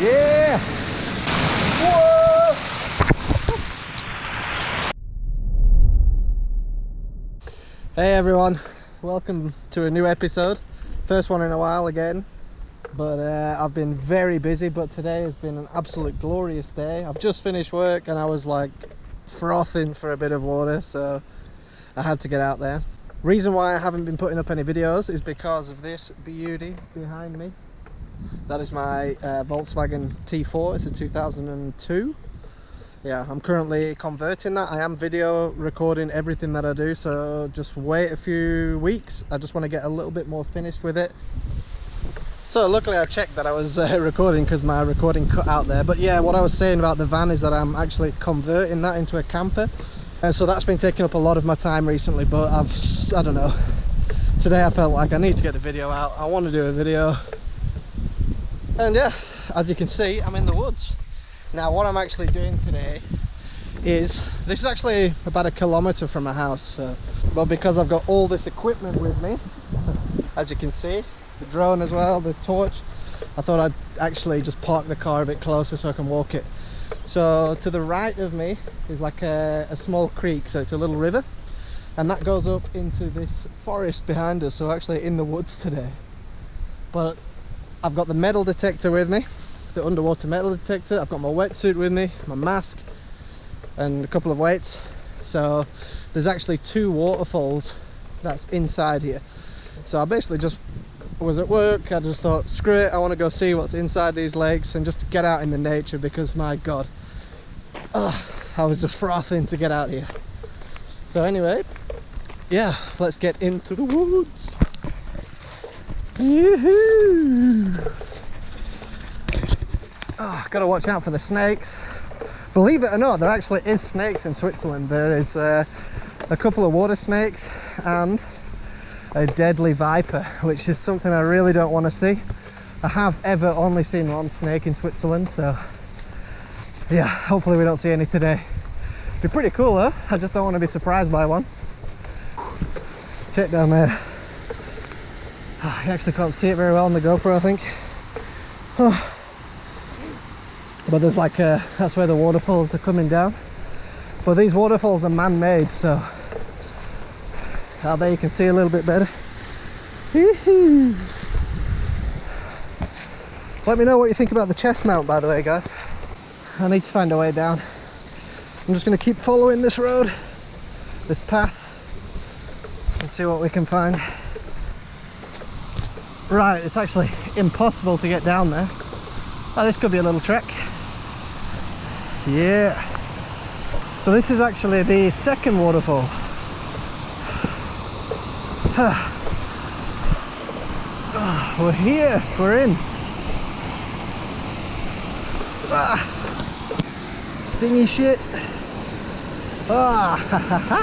Yeah! Whoa! Hey everyone, welcome to a new episode. First one in a while again. But I've been very busy, but today has been an absolute glorious day. I've just finished work and I was like frothing for a bit of water, so I had to get out there. Reason why I haven't been putting up any videos is because of this beauty behind me. That is my Volkswagen T4. It's a 2002. Yeah, I'm currently converting that. I am video recording everything that I do, so just wait a few weeks. I just want to get a little bit more finished with it. So luckily I checked that I was recording because my recording cut out there. But yeah, what I was saying about the van is that I'm actually converting that into a camper. And so that's been taking up a lot of my time recently, but I don't know. Today I felt like I need to get the video out. I want to do a video. And yeah, as you can see, I'm in the woods. Now what I'm actually doing today is, this is actually about 1 kilometer from my house. But because I've got all this equipment with me, as you can see, the drone as well, the torch, I thought I'd actually just park the car a bit closer so I can walk it. So to the right of me is like a small creek, so it's a little river, and that goes up into this forest behind us. So we're actually in the woods today. But I've got the metal detector with me, the underwater metal detector. I've got my wetsuit with me, my mask, and a couple of weights. So there's actually 2 waterfalls that's inside here. So I basically just was at work, I just thought, screw it, I want to go see what's inside these lakes and just get out in the nature, because my god, I was just frothing to get out here. So anyway, yeah, let's get into the woods. Yoo-hoo! Gotta watch out for the snakes. Believe it or not, there actually is snakes in Switzerland. There is a couple of water snakes and a deadly viper, which is something I really don't want to see. I have ever only seen 1 snake in Switzerland, so yeah, hopefully we don't see any today. Be pretty cool though, I just don't want to be surprised by one. Check down there. You actually can't see it very well on the GoPro, I think. But there's like that's where the waterfalls are coming down. But these waterfalls are man-made, so out there you can see a little bit better. Let me know what you think about the chest mount, by the way, guys. I need to find a way down. I'm just going to keep following this road, this path, and see what we can find. Right, it's actually impossible to get down there. Oh, this could be a little trek. Yeah. So this is actually the second waterfall. We're here, we're in. Stingy shit. Woohoo!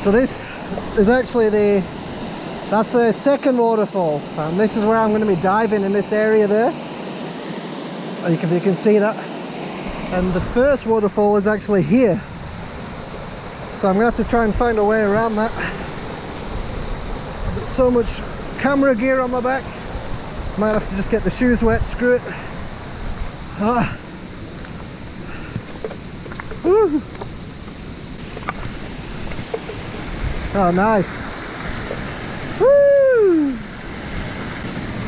So this is actually that's the second waterfall, and this is where I'm going to be diving, in this area there. You can see that. And the first waterfall is actually here. So I'm going to have to try and find a way around that. I've got so much camera gear on my back. Might have to just get the shoes wet, screw it. Woo. Oh, nice. Woo.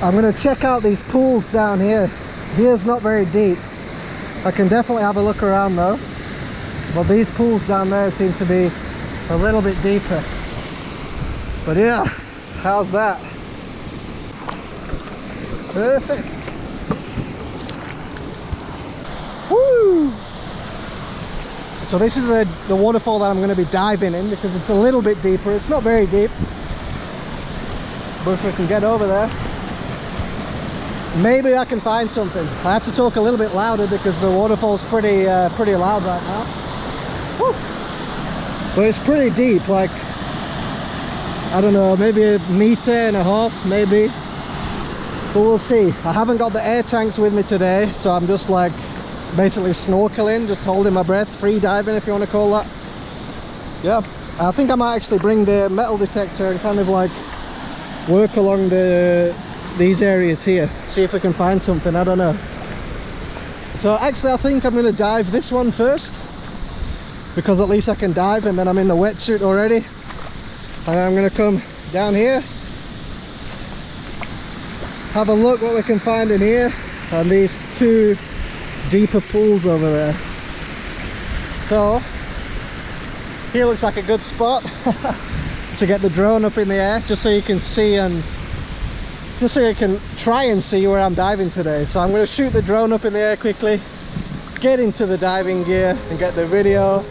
I'm going to check out these pools down here. Here's not very deep. I can definitely have a look around though. But these pools down there seem to be a little bit deeper. But yeah, how's that? Perfect. Woo! So this is the waterfall that I'm going to be diving in, because it's a little bit deeper. It's not very deep, but if we can get over there, maybe I can find something. I have to talk a little bit louder because the waterfall's pretty loud right now. Woo! But it's pretty deep, like, I don't know, maybe 1.5 meters, maybe. But we'll see. I haven't got the air tanks with me today, so I'm just like basically snorkeling, just holding my breath, free diving if you want to call that. Yeah, I think I might actually bring the metal detector and kind of like work along these areas here, see if we can find something. I don't know. So actually I think I'm going to dive this one first, because at least I can dive and then I'm in the wetsuit already. And I'm going to come down here, have a look what we can find in here, and these two deeper pools over there. So here looks like a good spot to get the drone up in the air, just so you can see, and just so you can try and see where I'm diving today. So I'm going to shoot the drone up in the air quickly, get into the diving gear and get the video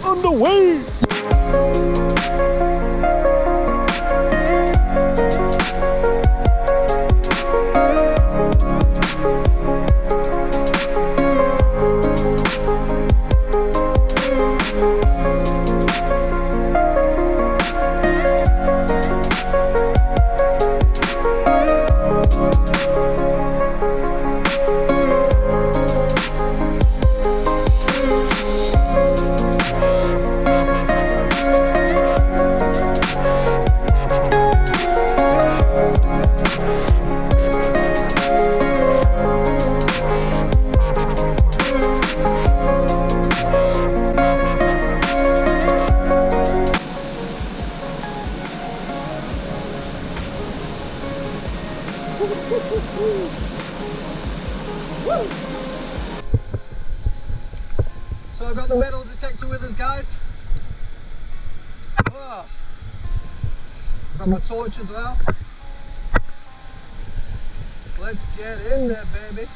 underway. So I've got the metal detector with us, guys. Oh. Got my torch as well. Let's get in there, baby.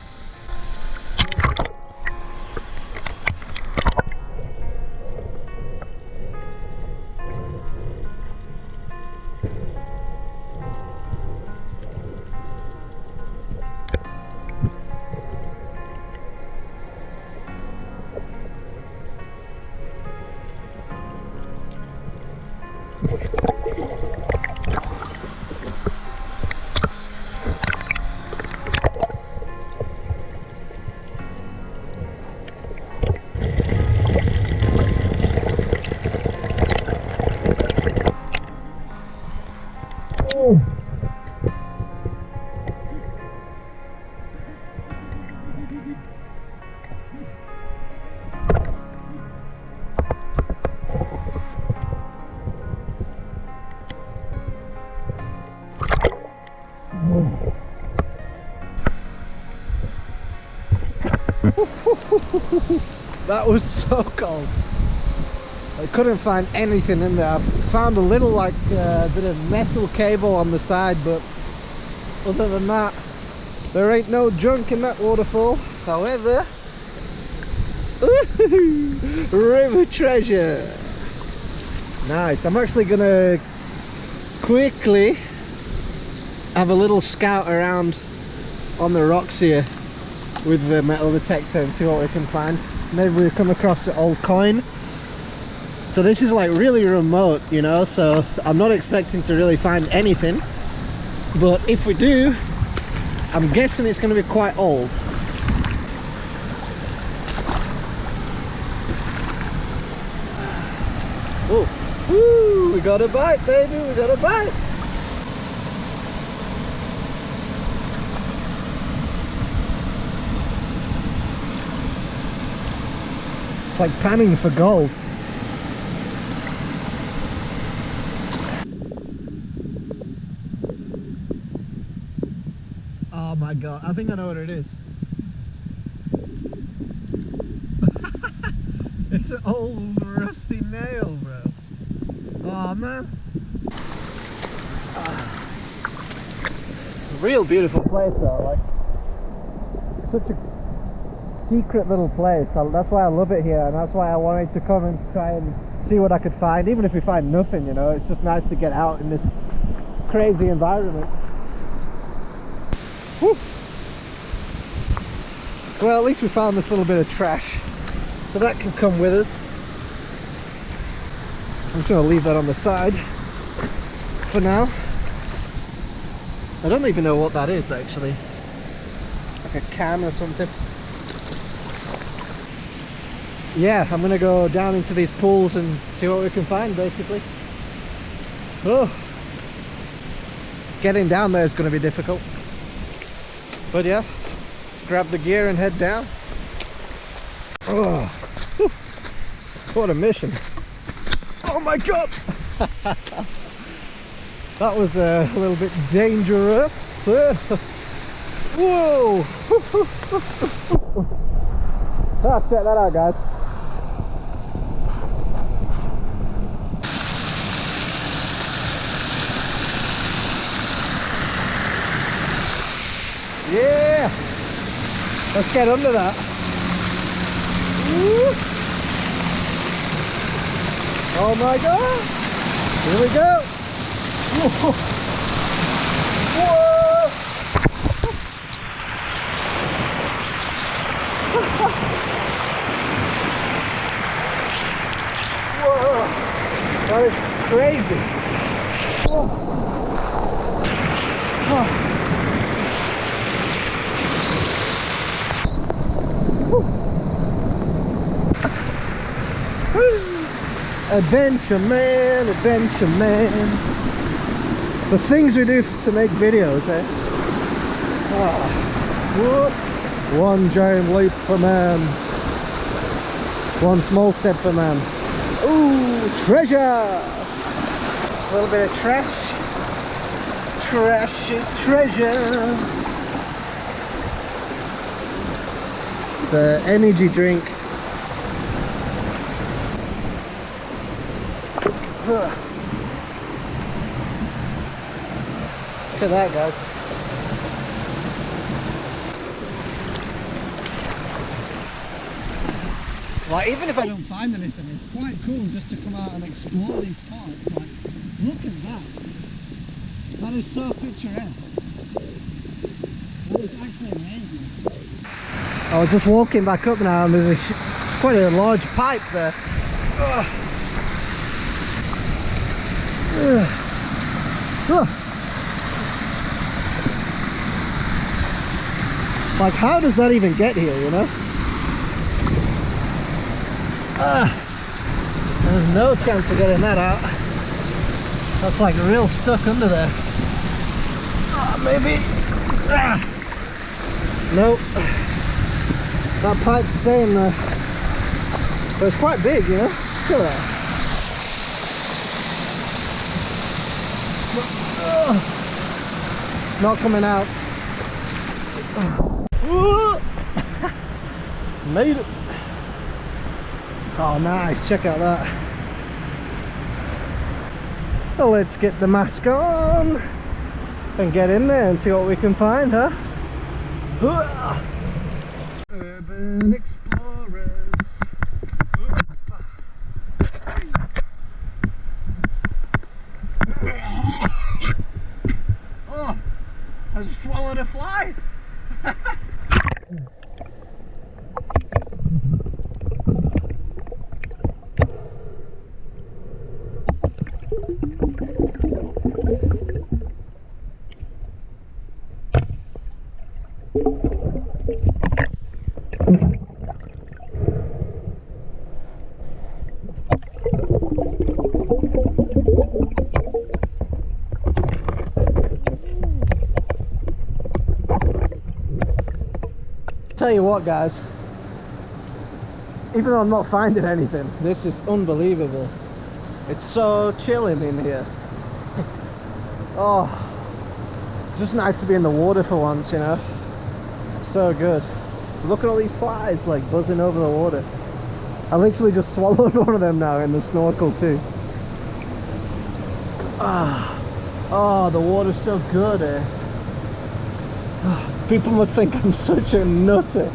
That was so cold. I couldn't find anything in there. I found a little like bit of metal cable on the side, but other than that there ain't no junk in that waterfall. However, river treasure. Nice. I'm actually gonna quickly have a little scout around on the rocks here with the metal detector and see what we can find. Maybe we come across an old coin. So this is like really remote, you know, so I'm not expecting to really find anything, but if we do, I'm guessing it's going to be quite old. Oh, woo, we got a bite, baby, we got a bite. It's like panning for gold. Oh my god, I think I know what it is. It's an old rusty nail, bro. Oh man. Real beautiful place though, like such a secret little place. That's why I love it here, and that's why I wanted to come and try and see what I could find. Even if we find nothing, you know, it's just nice to get out in this crazy environment. Whew. Well, at least we found this little bit of trash, so that can come with us. I'm just going to leave that on the side for now. I don't even know what that is actually. Like a can or something. Yeah, I'm going to go down into these pools and see what we can find basically. Oh, getting down there is going to be difficult. But yeah, let's grab the gear and head down. Oh, whew. What a mission. Oh my god. That was a little bit dangerous. Whoa. Ah, check that out, guys. Yeah, let's get under that. Woo. Oh my god, here we go. Whoa. Whoa. Whoa, that is crazy. Whoa. Oh. Adventure man, adventure man. The things we do to make videos, eh? Oh. One giant leap for man, one small step for man. Ooh, treasure! A little bit of trash. Trash is treasure. The energy drink. Look at that, guys. Like, even if I don't find anything, it's quite cool just to come out and explore these parts. Like, look at that. That is so picturesque. That is actually amazing. I was just walking back up now and there's quite a large pipe there. Like, how does that even get here, you know? There's no chance of getting that out. That's like real stuck under there. Maybe. Nope. That pipe's staying there. But it's quite big, you know? Look at that. Not coming out. Made it. Oh nice, check out that. So let's get the mask on and get in there and see what we can find, huh? Urban explorers. Oh, I just swallowed a fly. Tell you what, guys, even though I'm not finding anything, this is unbelievable. It's so chilling in here. Oh, just nice to be in the water for once, you know. So good. Look at all these flies like buzzing over the water. I literally just swallowed one of them now in the snorkel too. Oh, the water's so good, eh? People must think I'm such a nutter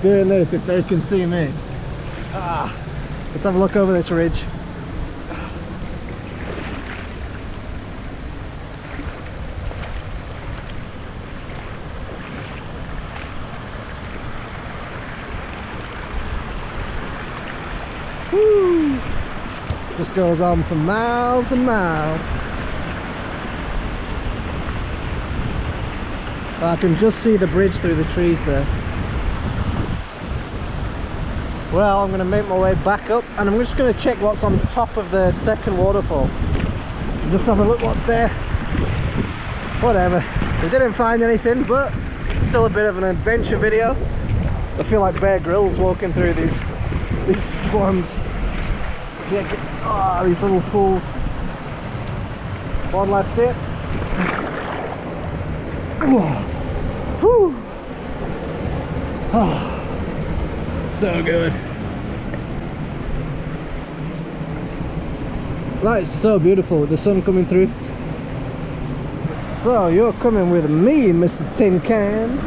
doing this if they can see me. Let's have a look over this ridge. Woo! Just goes on for miles and miles. I can just see the bridge through the trees there. Well, I'm going to make my way back up and I'm just going to check what's on the top of the second waterfall. Just have a look what's there. whatever. We didn't find anything, but still a bit of an adventure video. I feel like Bear Grylls walking through these swamps. Check it. Oh, these little pools. One last dip. Whew. Oh, so good. That is so beautiful with the sun coming through. So you're coming with me, Mr. Tin Can.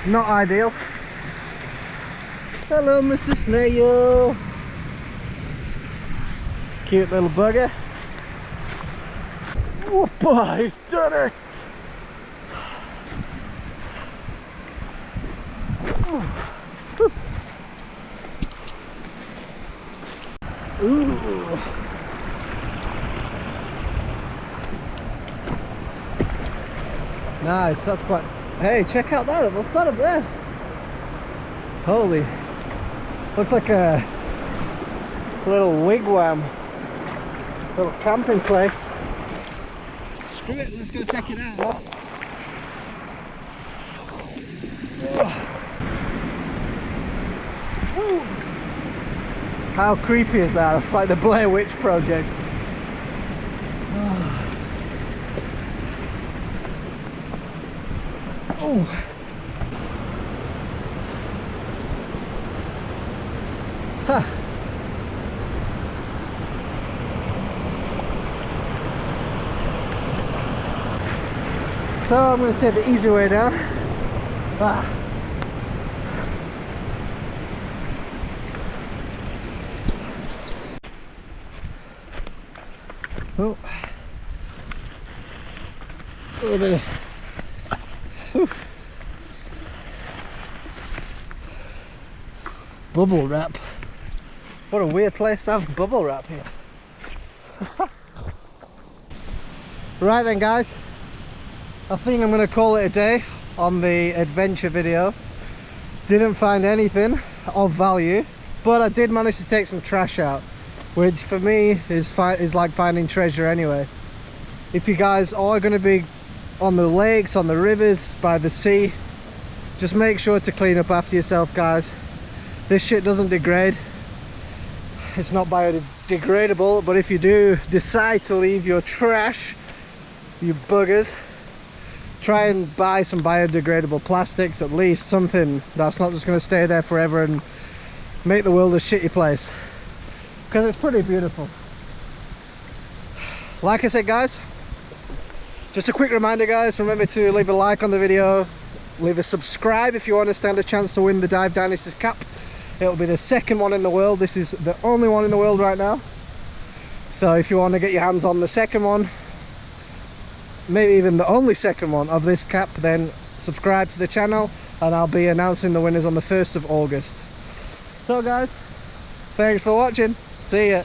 Not ideal. Hello, Mr. Snail. Cute little bugger. Whoopa, he's done it. Ooh. Nice, that's quite... Hey, check out that, what's that up there? Holy, looks like a little wigwam, little camping place. Screw it, let's go check it out. How creepy is that? It's like the Blair Witch Project. Oh. Huh. So I'm going to take the easy way down. Oh. A little bit of... Whew. Bubble wrap. What a weird place to have bubble wrap here. Right then guys, I think I'm going to call it a day on the adventure video. Didn't find anything of value, but I did manage to take some trash out, which for me is like finding treasure anyway. If you guys are going to be on the lakes, on the rivers, by the sea, just make sure to clean up after yourself, guys. This shit doesn't degrade. It's not biodegradable, but if you do decide to leave your trash, you buggers, try and buy some biodegradable plastics, at least something that's not just going to stay there forever and make the world a shitty place, because it's pretty beautiful. Like I said guys, just a quick reminder guys, remember to leave a like on the video, leave a subscribe if you want to stand a chance to win the Dive Dynasties cap. It'll be the second one in the world. This is the only one in the world right now, so if you want to get your hands on the second one, maybe even the only second one of this cap, then subscribe to the channel and I'll be announcing the winners on the 1st of August. So guys, thanks for watching, see ya.